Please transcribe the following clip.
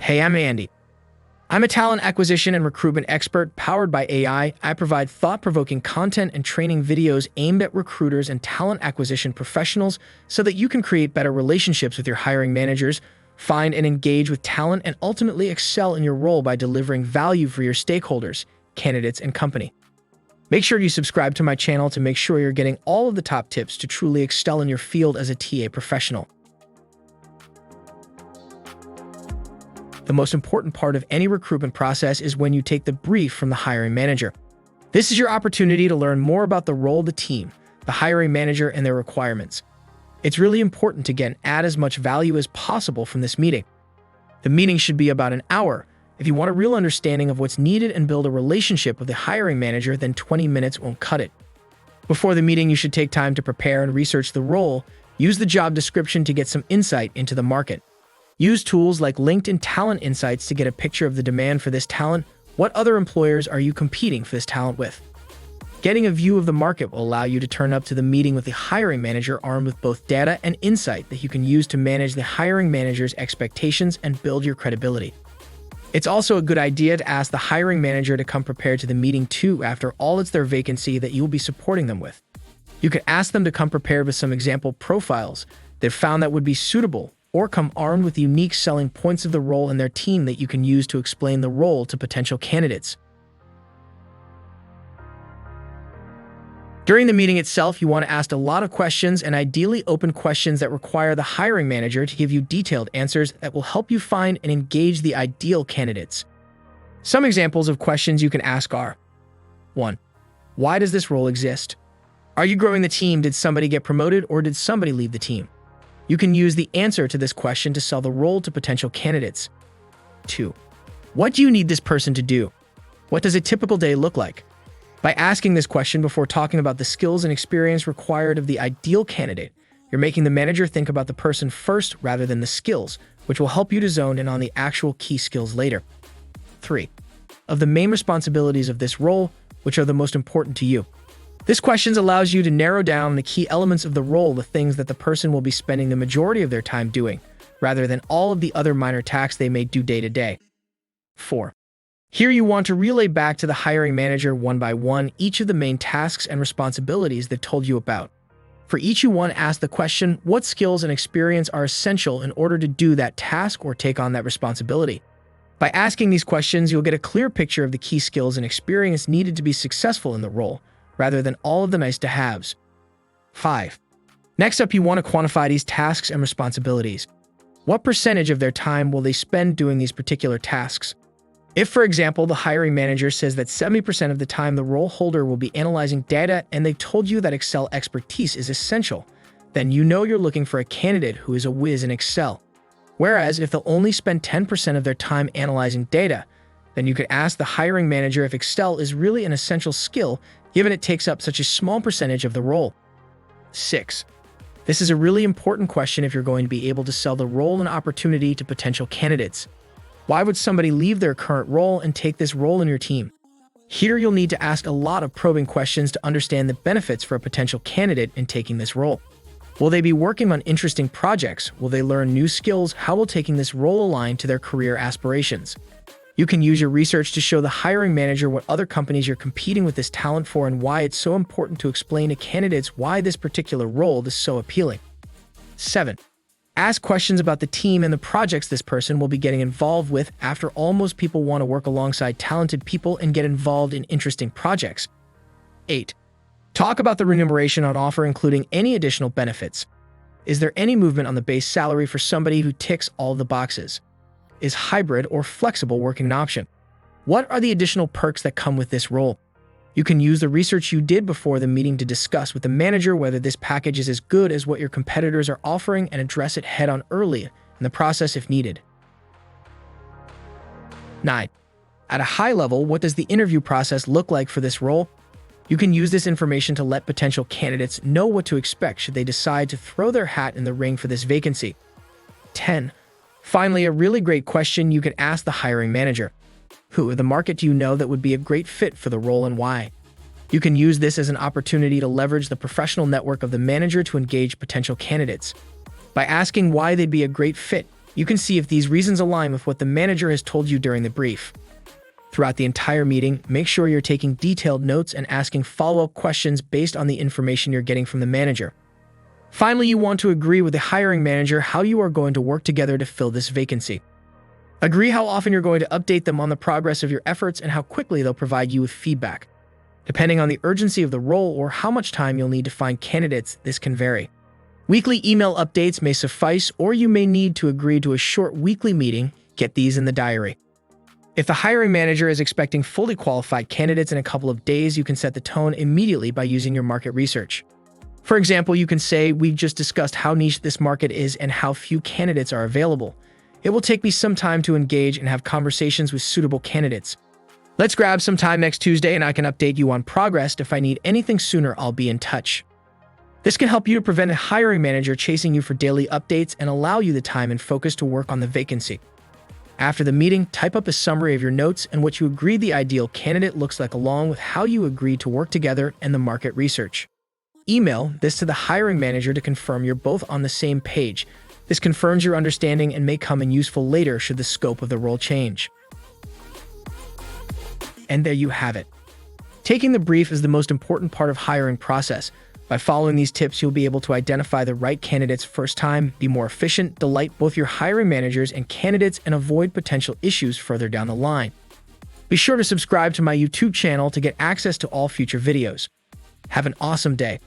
Hey, I'm Andy. I'm a talent acquisition and recruitment expert powered by AI. I provide thought-provoking content and training videos aimed at recruiters and talent acquisition professionals so that you can create better relationships with your hiring managers, find and engage with talent, and ultimately excel in your role by delivering value for your stakeholders, candidates, and company. Make sure you subscribe to my channel to make sure you're getting all of the top tips to truly excel in your field as a TA professional. The most important part of any recruitment process is when you take the brief from the hiring manager. This is your opportunity to learn more about the role of the team, the hiring manager, and their requirements. It's really important to get and add as much value as possible from this meeting. The meeting should be about an hour. If you want a real understanding of what's needed and build a relationship with the hiring manager, then 20 minutes won't cut it. Before the meeting, you should take time to prepare and research the role. Use the job description to get some insight into the market. Use tools like LinkedIn Talent Insights to get a picture of the demand for this talent. What other employers are you competing for this talent with? Getting a view of the market will allow you to turn up to the meeting with the hiring manager armed with both data and insight that you can use to manage the hiring manager's expectations and build your credibility. It's also a good idea to ask the hiring manager to come prepared to the meeting too. After all, it's their vacancy that you'll be supporting them with. You could ask them to come prepared with some example profiles they've found that would be suitable, or come armed with unique selling points of the role and their team that you can use to explain the role to potential candidates. During the meeting itself, you want to ask a lot of questions, and ideally open questions that require the hiring manager to give you detailed answers that will help you find and engage the ideal candidates. Some examples of questions you can ask are: 1. Why does this role exist? Are you growing the team? Did somebody get promoted, or did somebody leave the team? You can use the answer to this question to sell the role to potential candidates. 2. What do you need this person to do? What does a typical day look like? By asking this question before talking about the skills and experience required of the ideal candidate, you're making the manager think about the person first rather than the skills, which will help you to zone in on the actual key skills later. 3. Of the main responsibilities of this role, which are the most important to you? This question allows you to narrow down the key elements of the role, the things that the person will be spending the majority of their time doing, rather than all of the other minor tasks they may do day to day. 4. Here you want to relay back to the hiring manager one by one each of the main tasks and responsibilities they've told you about. For each, you want to ask the question, what skills and experience are essential in order to do that task or take on that responsibility? By asking these questions, you'll get a clear picture of the key skills and experience needed to be successful in the role, rather than all of the nice-to-haves. 5. Next up, you want to quantify these tasks and responsibilities. What percentage of their time will they spend doing these particular tasks? If, for example, the hiring manager says that 70% of the time the role holder will be analyzing data and they told you that Excel expertise is essential, then you know you're looking for a candidate who is a whiz in Excel. Whereas if they'll only spend 10% of their time analyzing data, then you could ask the hiring manager if Excel is really an essential skill, given it takes up such a small percentage of the role. 6. This is a really important question if you're going to be able to sell the role and opportunity to potential candidates. Why would somebody leave their current role and take this role in your team? Here you'll need to ask a lot of probing questions to understand the benefits for a potential candidate in taking this role. Will they be working on interesting projects? Will they learn new skills? How will taking this role align to their career aspirations? You can use your research to show the hiring manager what other companies you're competing with this talent for and why it's so important to explain to candidates why this particular role is so appealing. 7. Ask questions about the team and the projects this person will be getting involved with. After all, most people want to work alongside talented people and get involved in interesting projects. 8. Talk about the remuneration on offer, including any additional benefits. Is there any movement on the base salary for somebody who ticks all the boxes? Is hybrid or flexible working an option? What are the additional perks that come with this role? You can use the research you did before the meeting to discuss with the manager whether this package is as good as what your competitors are offering and address it head-on early in the process if needed. 9. At a high level, what does the interview process look like for this role? You can use this information to let potential candidates know what to expect should they decide to throw their hat in the ring for this vacancy. 10. Finally, a really great question you could ask the hiring manager. Who in the market do you know that would be a great fit for the role and why? You can use this as an opportunity to leverage the professional network of the manager to engage potential candidates. By asking why they'd be a great fit, You can see if these reasons align with what the manager has told you during the brief. Throughout the entire meeting, make sure you're taking detailed notes and asking follow-up questions based on the information you're getting from the manager. Finally, you want to agree with the hiring manager how you are going to work together to fill this vacancy. Agree how often you're going to update them on the progress of your efforts and how quickly they'll provide you with feedback. Depending on the urgency of the role or how much time you'll need to find candidates, this can vary. Weekly email updates may suffice, or you may need to agree to a short weekly meeting. Get these in the diary. If the hiring manager is expecting fully qualified candidates in a couple of days, you can set the tone immediately by using your market research. For example, you can say, "We've just discussed how niche this market is and how few candidates are available. It will take me some time to engage and have conversations with suitable candidates. Let's grab some time next Tuesday and I can update you on progress. If I need anything sooner, I'll be in touch." This can help you to prevent a hiring manager chasing you for daily updates and allow you the time and focus to work on the vacancy. After the meeting, type up a summary of your notes and what you agreed the ideal candidate looks like, along with how you agreed to work together and the market research. Email this to the hiring manager to confirm you're both on the same page. This confirms your understanding and may come in useful later should the scope of the role change. And there you have it. Taking the brief is the most important part of hiring process. By following these tips, you'll be able to identify the right candidates first time, be more efficient, delight both your hiring managers and candidates, and avoid potential issues further down the line. Be sure to subscribe to my YouTube channel to get access to all future videos. Have an awesome day.